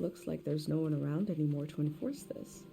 Looks like there's no one around anymore to enforce this.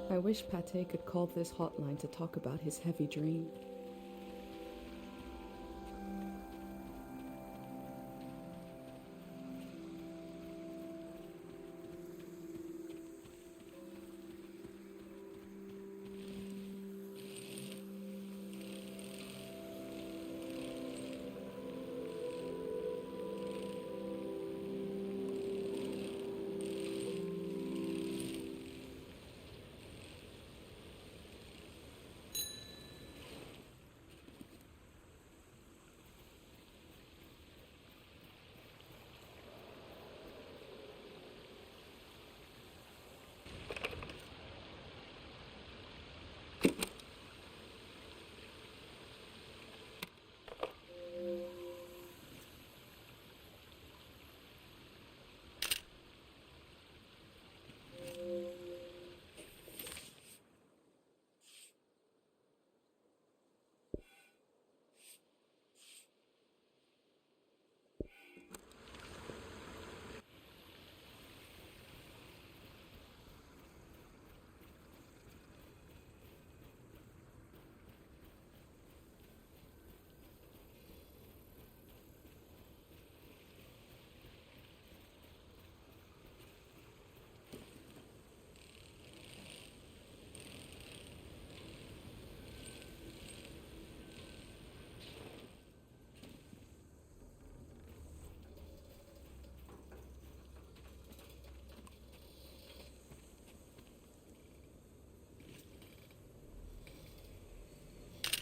I wish Pate could call this hotline to talk about his heavy dream.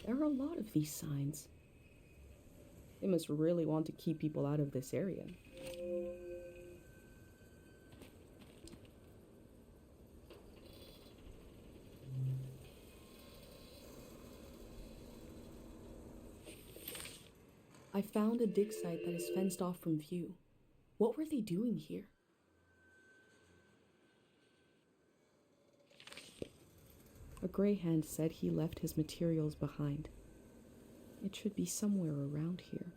There are a lot of these signs. They must really want to keep people out of this area. I found a dig site that is fenced off from view. What were they doing here? A greyhound said he left his materials behind. It should be somewhere around here.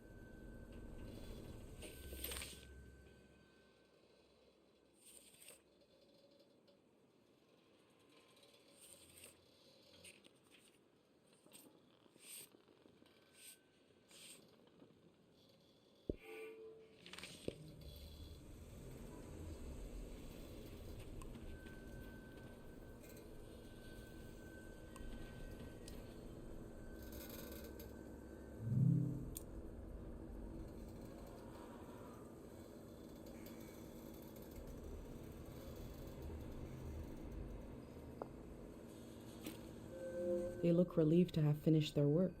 They look relieved to have finished their work.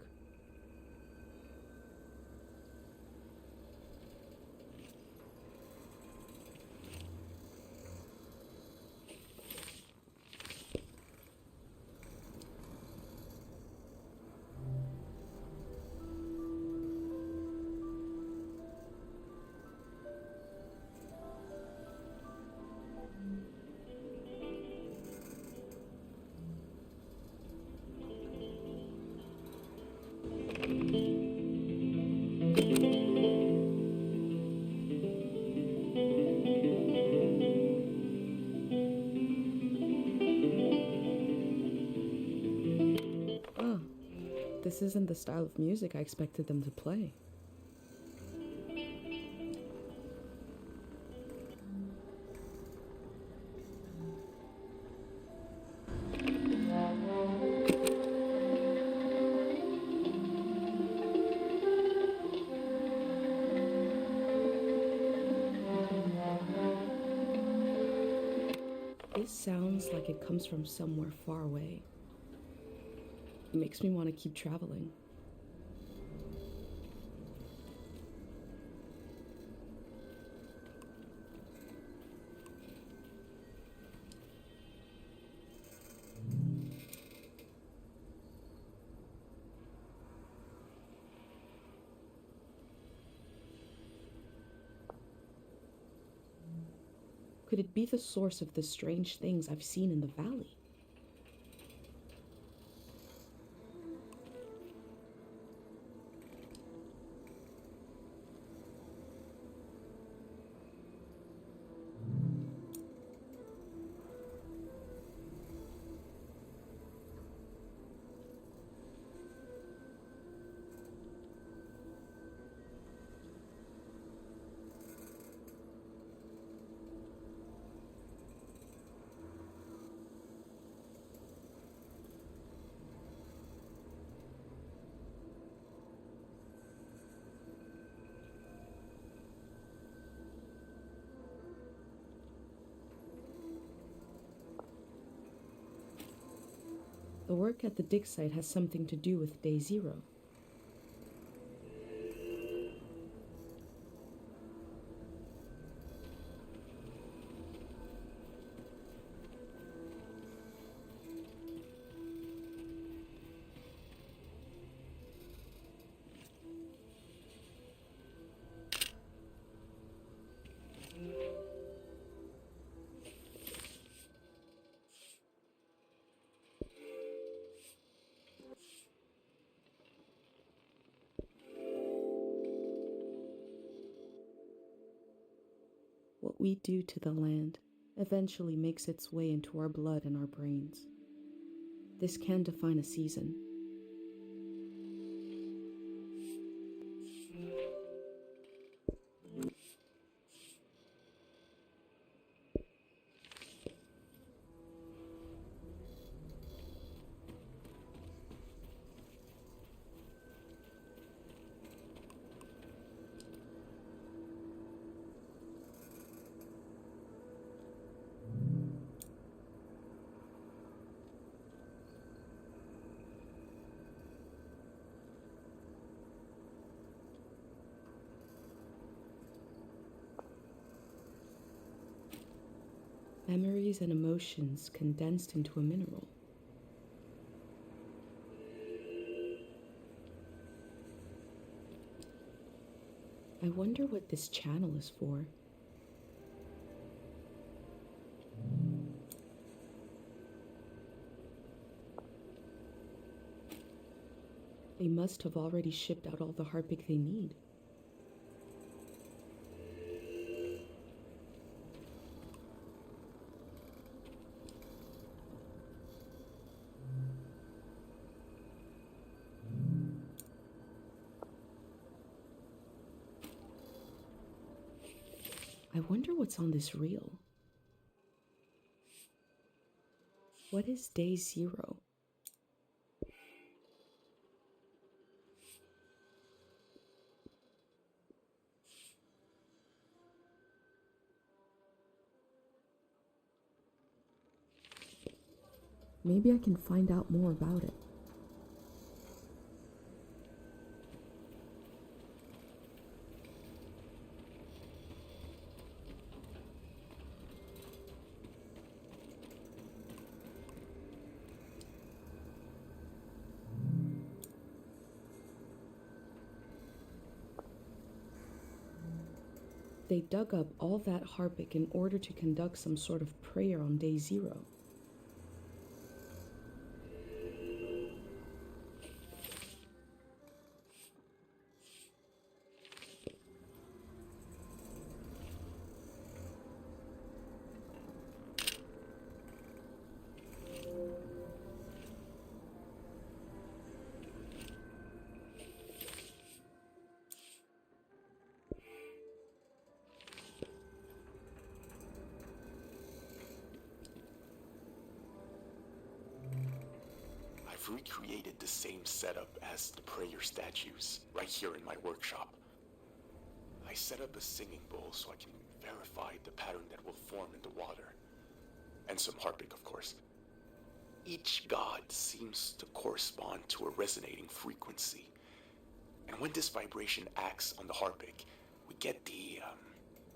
This isn't the style of music I expected them to play. This sounds like it comes from somewhere far away. It makes me want to keep traveling. Could it be the source of the strange things I've seen in the valley? The work at the dig site has something to do with Day Zero. What we do to the land eventually makes its way into our blood and our brains. This can define a season. Memories and emotions condensed into a mineral. I wonder what this channel is for. They must have already shipped out all the harpic they need. I wonder what's on this reel. What is Day Zero? Maybe I can find out more about it. They dug up all that harpic in order to conduct some sort of prayer on Day Zero. I've recreated the same setup as the prayer statues right here in my workshop. I set up a singing bowl so I can verify the pattern that will form in the water. And some harpic, of course. Each god seems to correspond to a resonating frequency. And when this vibration acts on the harpic, we get the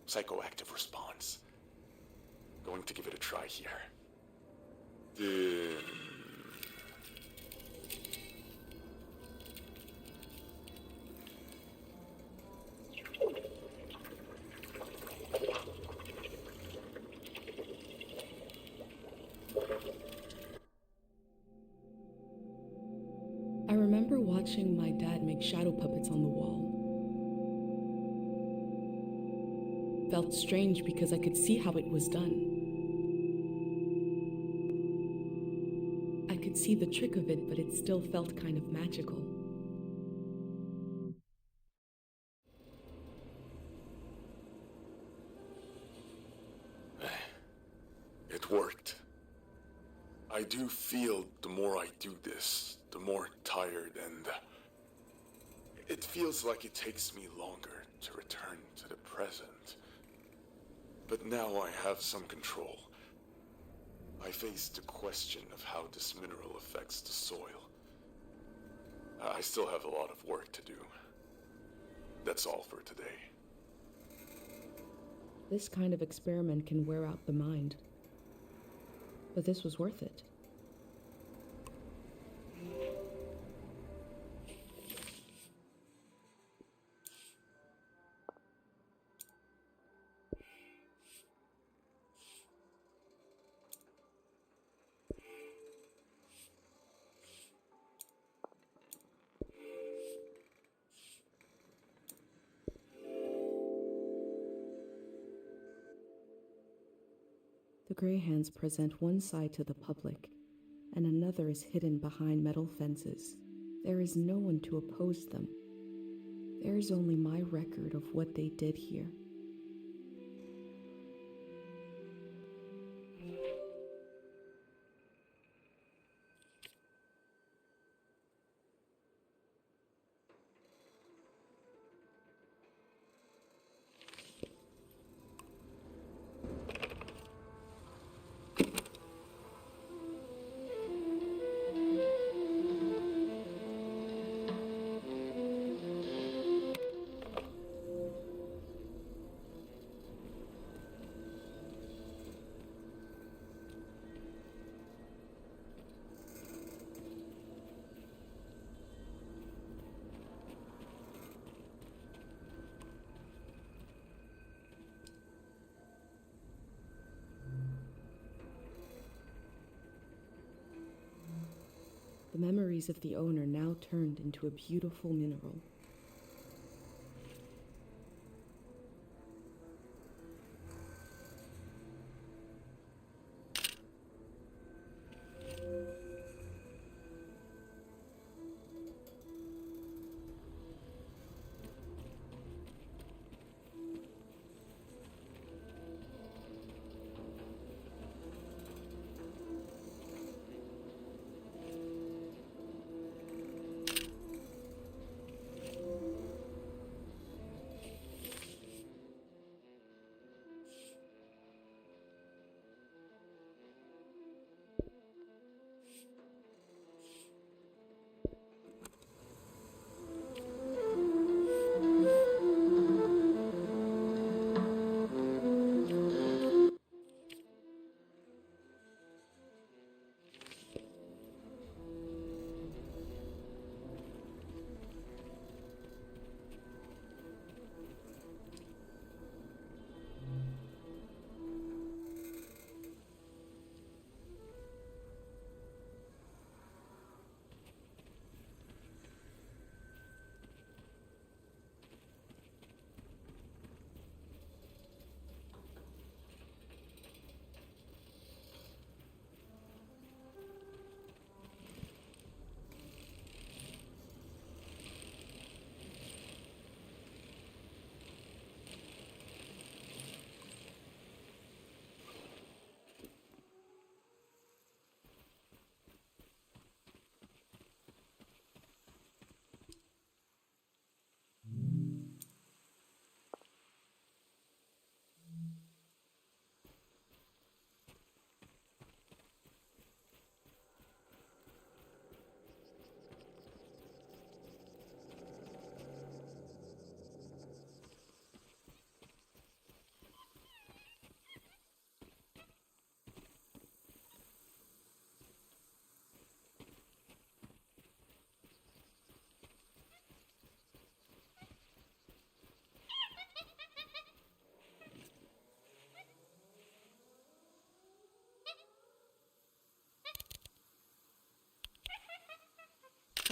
psychoactive response. Going to give it a try here. watching my dad make shadow puppets on the wall. Felt strange because I could see how it was done. I could see the trick of it, but it still felt kind of magical. It worked. I do feel the more I do this, the more tired, and it feels like it takes me longer to return to the present. But now I have some control. I face the question of how this mineral affects the soil. I still have a lot of work to do. That's all for today. This kind of experiment can wear out the mind. But this was worth it. The Grey Hands present one side to the public, and another is hidden behind metal fences. There is no one to oppose them. There is only my record of what they did here. The memories of the owner now turned into a beautiful mineral.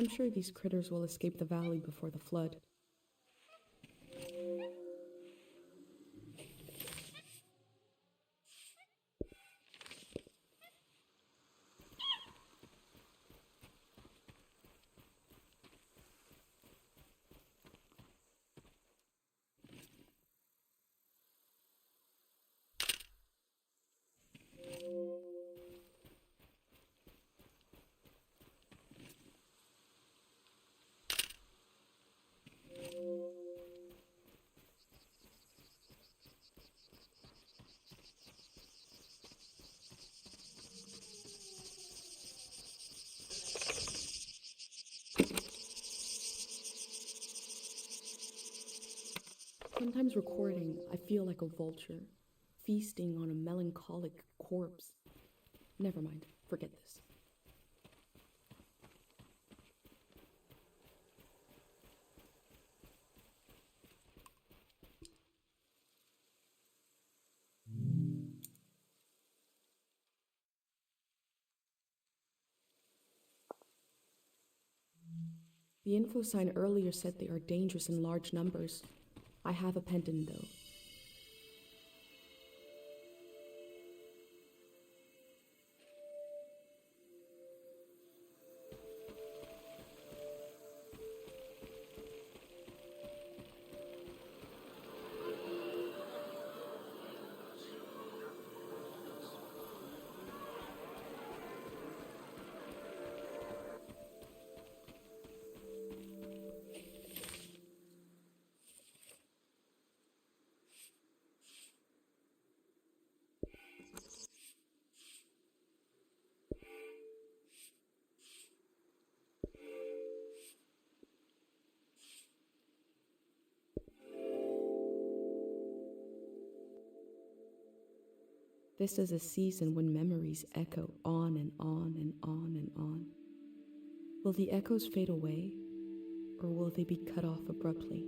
I'm sure these critters will escape the valley before the flood. Sometimes recording, I feel like a vulture, feasting on a melancholic corpse. Never mind, forget this. The info sign earlier said they are dangerous in large numbers. I have a pendant though. This is a season when memories echo on and on and on and on. Will the echoes fade away, or will they be cut off abruptly?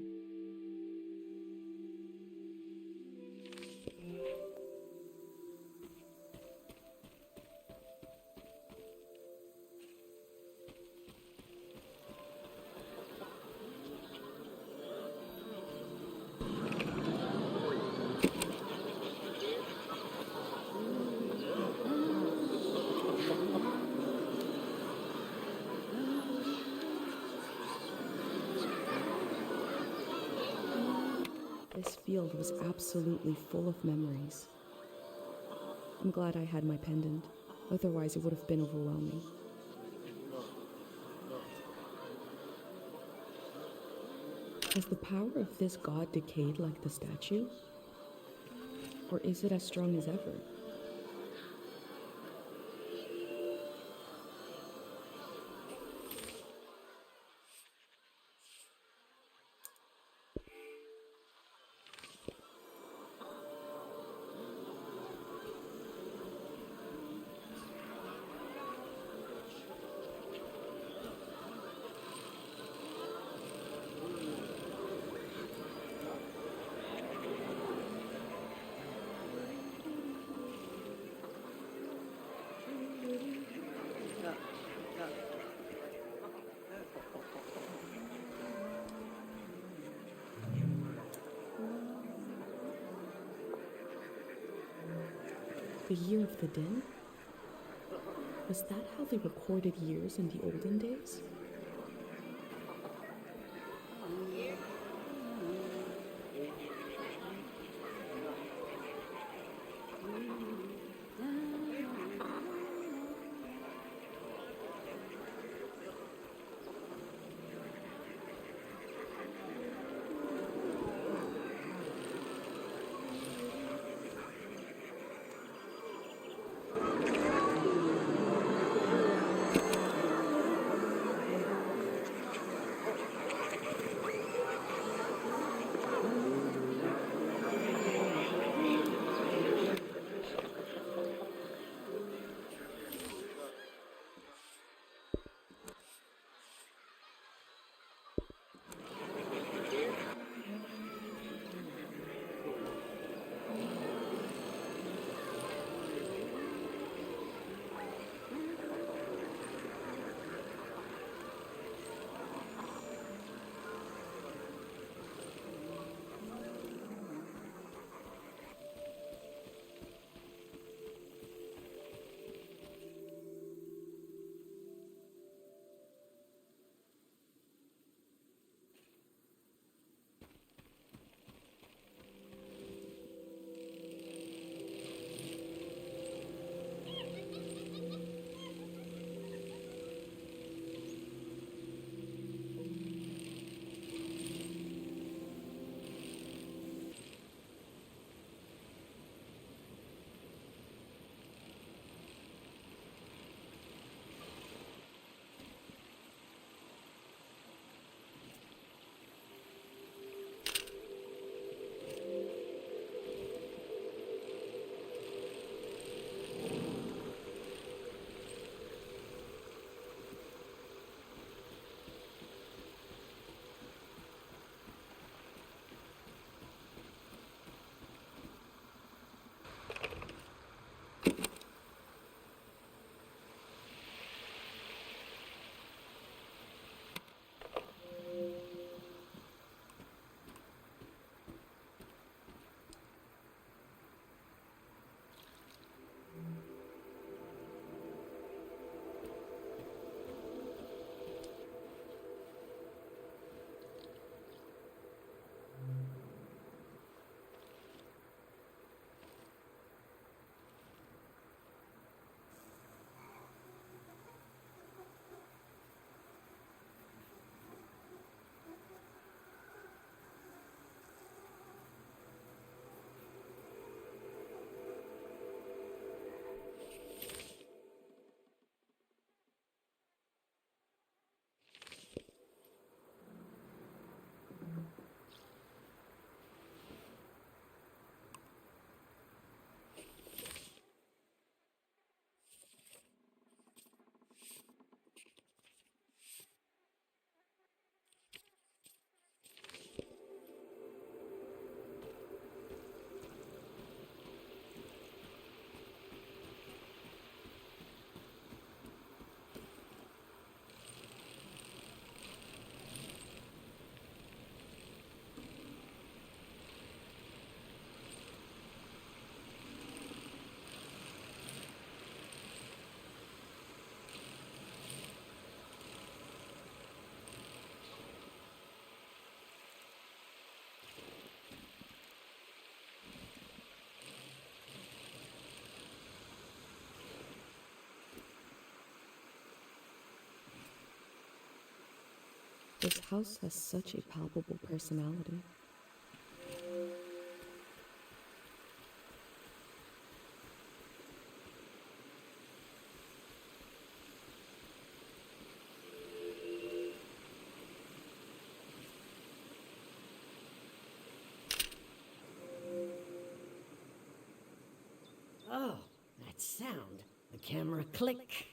This field was absolutely full of memories. I'm glad I had my pendant, otherwise it would have been overwhelming. Has the power of this god decayed like the statue? Or is it as strong as ever? The year of the din? Was that how they recorded years in the olden days? This house has such a palpable personality. Oh, that sound. The camera click.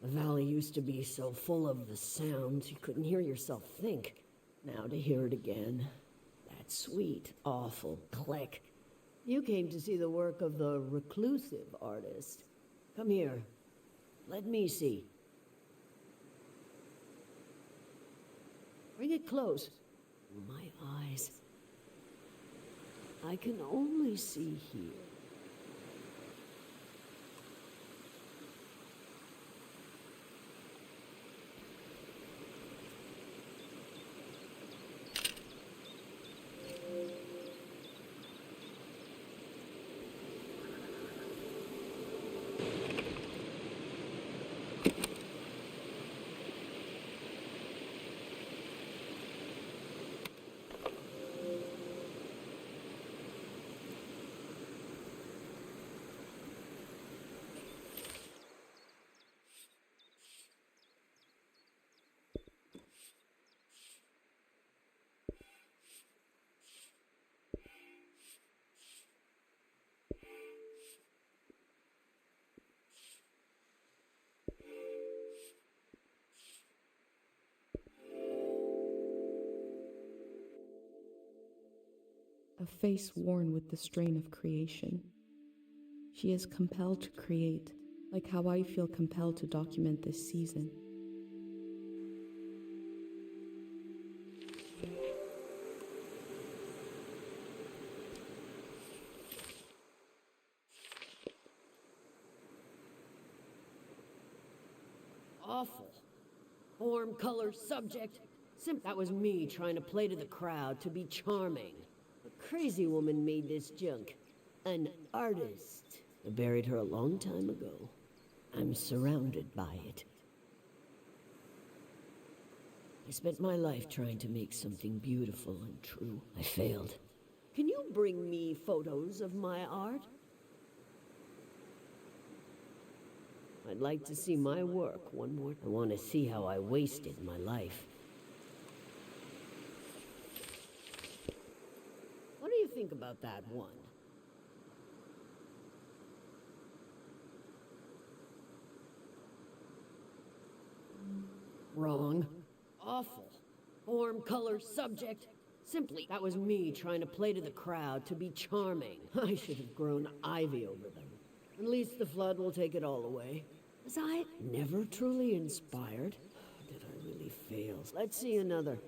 The valley used to be so full of the sounds you couldn't hear yourself think. Now to hear it again. That sweet, awful click. You came to see the work of the reclusive artist. Come here. Let me see. Bring it close. My eyes. I can only see here. A face worn with the strain of creation. She is compelled to create, like how I feel compelled to document this season. Awful. Form, color, subject. That was me trying to play to the crowd, to be charming. A crazy woman made this junk. An artist. I buried her a long time ago. I'm surrounded by it. I spent my life trying to make something beautiful and true. I failed. Can you bring me photos of my art? I'd like to see my work one more. I want to see how I wasted my life. What do you think about that one? Wrong. Awful. Form, color, subject. That was me trying to play to the crowd, to be charming. I should have grown ivy over them. At least the flood will take it all away. Was I never truly inspired? Did I really fail? Let's see another.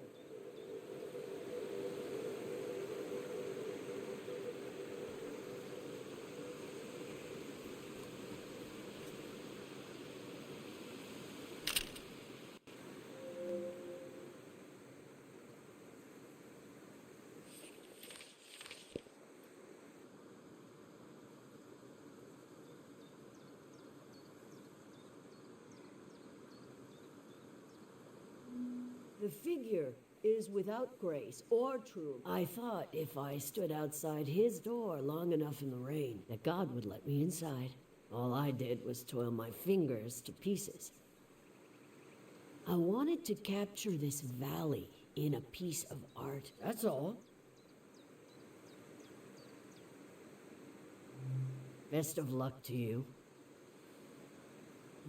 The figure is without grace or truth. I thought if I stood outside his door long enough in the rain, that God would let me inside. All I did was toil my fingers to pieces. I wanted to capture this valley in a piece of art. That's all. Best of luck to you.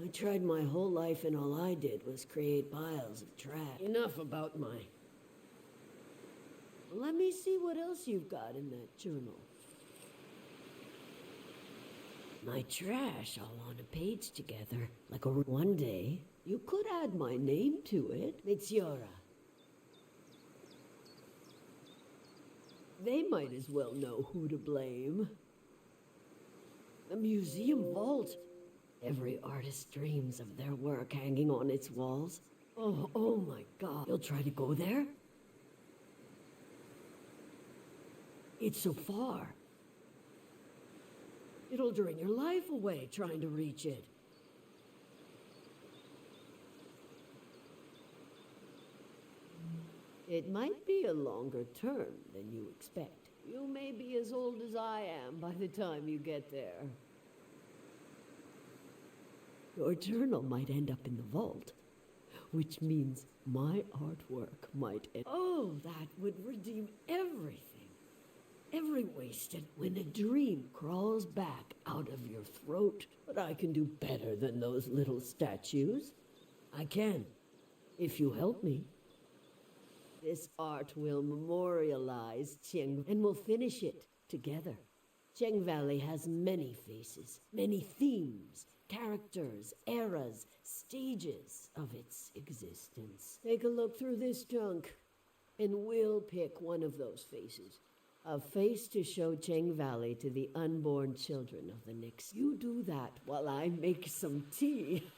I tried my whole life and all I did was create piles of trash. Enough about my... Let me see what else you've got in that journal. My trash all on a page together, like a... One day, you could add my name to it. Mitziora. They might as well know who to blame. The museum vault. Every artist dreams of their work hanging on its walls. Oh my God. You'll try to go there? It's so far. It'll drain your life away trying to reach it. It might be a longer term than you expect. You may be as old as I am by the time you get there. Your journal might end up in the vault, which means my artwork might end. Oh, that would redeem everything. Every wasted when a dream crawls back out of your throat. But I can do better than those little statues. I can, if you help me. This art will memorialize Cheng, and we'll finish it together. Cheng Valley has many faces, many themes, characters, eras, stages of its existence. Take a look through this junk, and we'll pick one of those faces. A face to show Cheng Valley to the unborn children of the Nix. You do that while I make some tea.